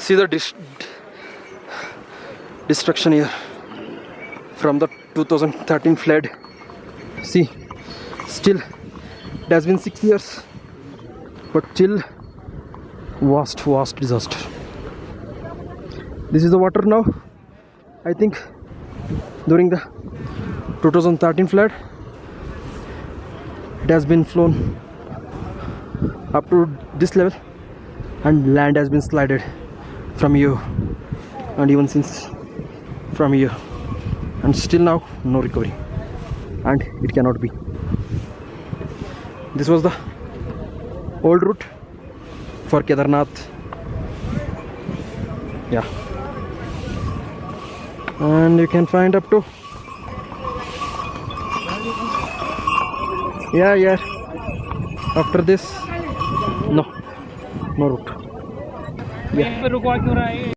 See the destruction here from the 2013 flood. See, still it has been 6 years, but still vast disaster. This is the water now. I think during the 2013 flood it has been flown up to this level, and land has been slided from here, and even since from here, and still now no recovery, and it cannot be. This was the old route for Kedarnath. Yeah, and you can find up to yeah after this no route. Yeah.